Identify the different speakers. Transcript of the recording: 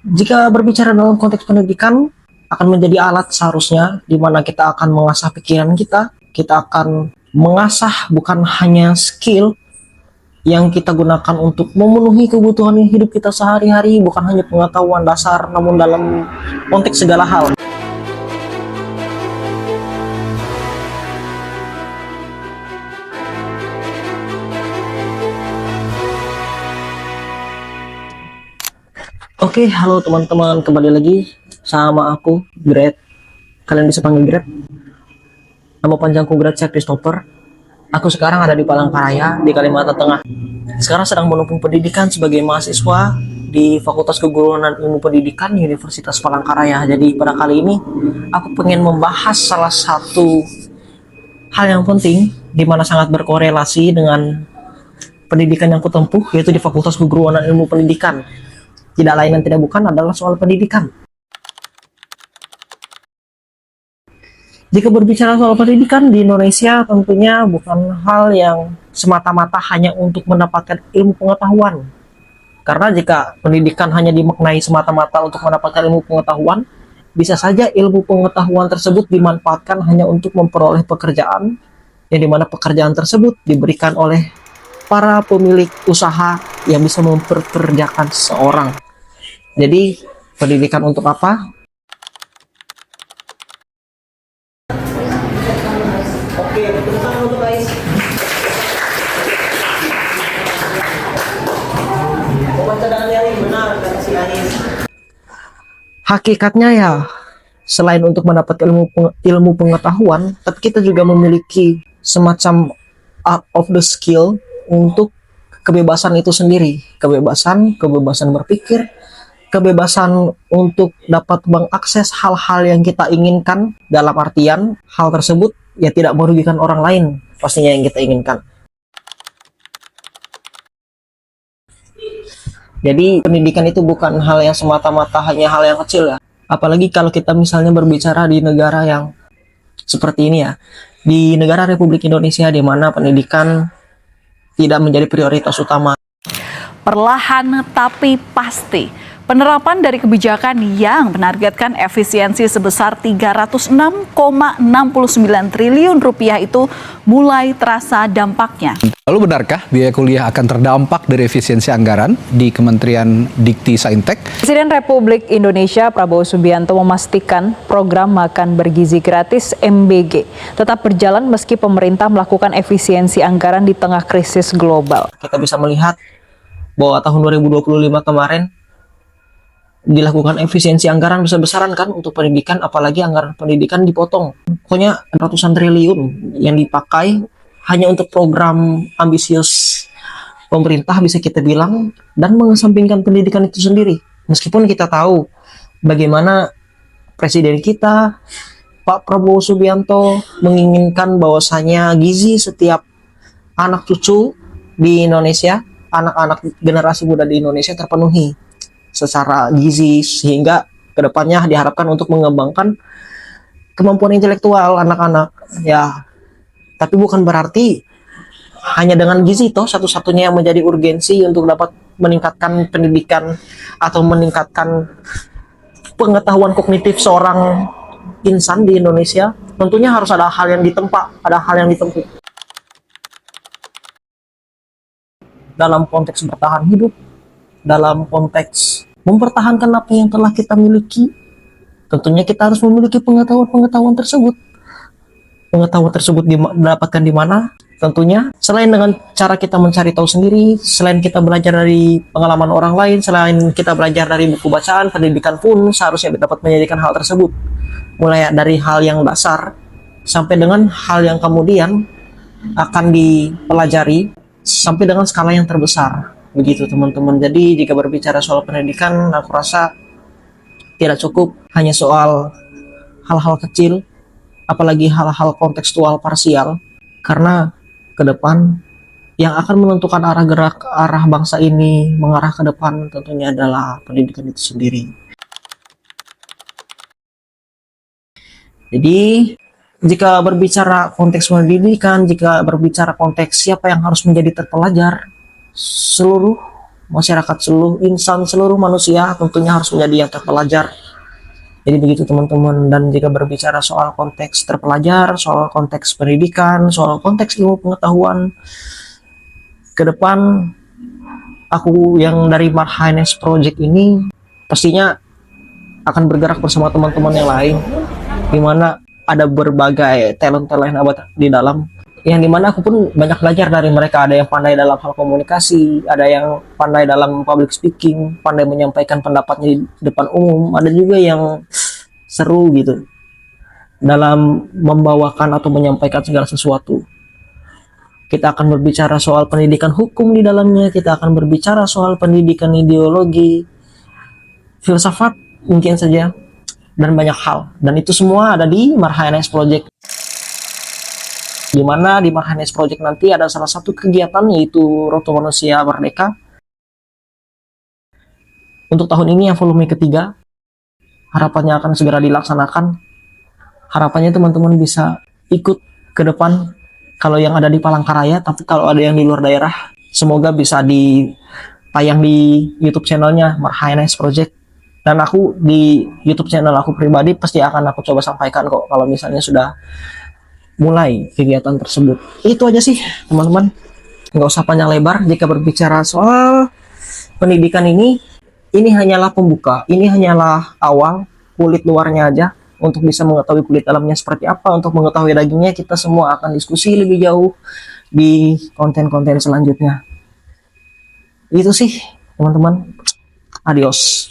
Speaker 1: Jika berbicara dalam konteks pendidikan, akan menjadi alat seharusnya di mana kita akan mengasah pikiran kita akan mengasah bukan hanya skill yang kita gunakan untuk memenuhi kebutuhan hidup kita sehari-hari, bukan hanya pengetahuan dasar, namun dalam konteks segala hal. Oke, halo teman-teman, kembali lagi sama aku, Greg. Kalian bisa panggil Greg. Nama panjangku Greg Christopher. Aku sekarang ada di Palangkaraya, di Kalimantan Tengah. Sekarang sedang menempuh pendidikan sebagai mahasiswa di Fakultas Keguruan dan Ilmu Pendidikan Universitas Palangkaraya. Jadi pada kali ini aku pengen membahas salah satu hal yang penting di mana sangat berkorelasi dengan pendidikan yang kutempuh, yaitu di Fakultas Keguruan dan Ilmu Pendidikan. Tidak lain dan tidak bukan adalah soal pendidikan. Jika berbicara soal pendidikan di Indonesia, tentunya bukan hal yang semata-mata hanya untuk mendapatkan ilmu pengetahuan. Karena jika pendidikan hanya dimaknai semata-mata untuk mendapatkan ilmu pengetahuan, bisa saja ilmu pengetahuan tersebut dimanfaatkan hanya untuk memperoleh pekerjaan, yang dimana pekerjaan tersebut diberikan oleh para pemilik usaha yang bisa memperkerjakan seseorang. Jadi, pendidikan untuk apa? Oke, tepuk tangan untuk guys. Benar, kata si Anies. Hakikatnya ya, selain untuk mendapat ilmu pengetahuan, tapi kita juga memiliki semacam art of the skill untuk kebebasan itu sendiri. Kebebasan berpikir, kebebasan untuk dapat mengakses hal-hal yang kita inginkan, dalam artian hal tersebut ya tidak merugikan orang lain pastinya yang kita inginkan. Jadi pendidikan itu bukan hal yang semata-mata hanya hal yang kecil ya. Apalagi kalau kita misalnya berbicara di negara yang seperti ini ya, di negara Republik Indonesia di mana pendidikan tidak menjadi prioritas utama.
Speaker 2: Perlahan tapi pasti, penerapan dari kebijakan yang menargetkan efisiensi sebesar 306,69 triliun rupiah itu mulai terasa dampaknya.
Speaker 3: Lalu benarkah biaya kuliah akan terdampak dari efisiensi anggaran di Kementerian Dikti Saintek?
Speaker 4: Presiden Republik Indonesia Prabowo Subianto memastikan program makan bergizi gratis MBG tetap berjalan meski pemerintah melakukan efisiensi anggaran di tengah krisis global.
Speaker 1: Kita bisa melihat bahwa tahun 2025 kemarin dilakukan efisiensi anggaran besar-besaran kan untuk pendidikan, apalagi anggaran pendidikan dipotong. Pokoknya ratusan triliun yang dipakai hanya untuk program ambisius pemerintah bisa kita bilang, dan mengesampingkan pendidikan itu sendiri. Meskipun kita tahu bagaimana presiden kita, Pak Prabowo Subianto, menginginkan bahwasanya gizi setiap anak cucu di Indonesia, anak-anak generasi muda di Indonesia terpenuhi secara gizi, sehingga kedepannya diharapkan untuk mengembangkan kemampuan intelektual anak-anak ya. Tapi bukan berarti hanya dengan gizi toh satu-satunya yang menjadi urgensi untuk dapat meningkatkan pendidikan atau meningkatkan pengetahuan kognitif seorang insan di Indonesia. Tentunya harus ada hal yang ditempa, ada hal yang ditempuh dalam konteks bertahan hidup, dalam konteks mempertahankan apa yang telah kita miliki. Tentunya kita harus memiliki pengetahuan tersebut. Pengetahuan tersebut didapatkan di mana? Tentunya selain dengan cara kita mencari tahu sendiri, selain kita belajar dari pengalaman orang lain, selain kita belajar dari buku bacaan, pendidikan pun seharusnya dapat menjadikan hal tersebut. Mulai dari hal yang dasar sampai dengan hal yang kemudian akan dipelajari sampai dengan skala yang terbesar. Begitu teman-teman. Jadi jika berbicara soal pendidikan, aku rasa tidak cukup hanya soal hal-hal kecil, apalagi hal-hal kontekstual parsial, karena ke depan yang akan menentukan arah gerak arah bangsa ini mengarah ke depan tentunya adalah pendidikan itu sendiri. Jadi jika berbicara konteks pendidikan, jika berbicara konteks siapa yang harus menjadi terpelajar, seluruh masyarakat, seluruh insan, seluruh manusia tentunya harus menjadi yang terpelajar. Jadi begitu teman-teman. Dan jika berbicara soal konteks terpelajar, soal konteks pendidikan, soal konteks ilmu pengetahuan, ke depan aku yang dari Marhanes Project ini pastinya akan bergerak bersama teman-teman yang lain, dimana ada berbagai talent-talent abad di dalam, yang dimana aku pun banyak belajar dari mereka. Ada yang pandai dalam hal komunikasi, ada yang pandai dalam public speaking, pandai menyampaikan pendapatnya di depan umum, ada juga yang seru gitu dalam membawakan atau menyampaikan segala sesuatu. Kita akan berbicara soal pendidikan hukum di dalamnya, kita akan berbicara soal pendidikan ideologi, filsafat mungkin saja, dan banyak hal. Dan itu semua ada di Marhanes Project. Di mana di Marhanes Project nanti ada salah satu kegiatan yaitu Road to Manusia Merdeka. Untuk tahun ini yang volume ketiga, harapannya akan segera dilaksanakan. Harapannya teman-teman bisa ikut ke depan kalau yang ada di Palangkaraya, tapi kalau ada yang di luar daerah, semoga bisa ditayang di YouTube channelnya Marhanes Project. Dan aku di YouTube channel aku pribadi pasti akan aku coba sampaikan kok kalau misalnya sudah mulai kegiatan tersebut. Itu aja sih teman-teman, nggak usah panjang lebar. Jika berbicara soal pendidikan ini hanyalah pembuka, ini hanyalah awal, kulit luarnya aja. Untuk bisa mengetahui kulit dalamnya seperti apa, untuk mengetahui dagingnya, kita semua akan diskusi lebih jauh di konten-konten selanjutnya. Itu sih teman-teman, adios.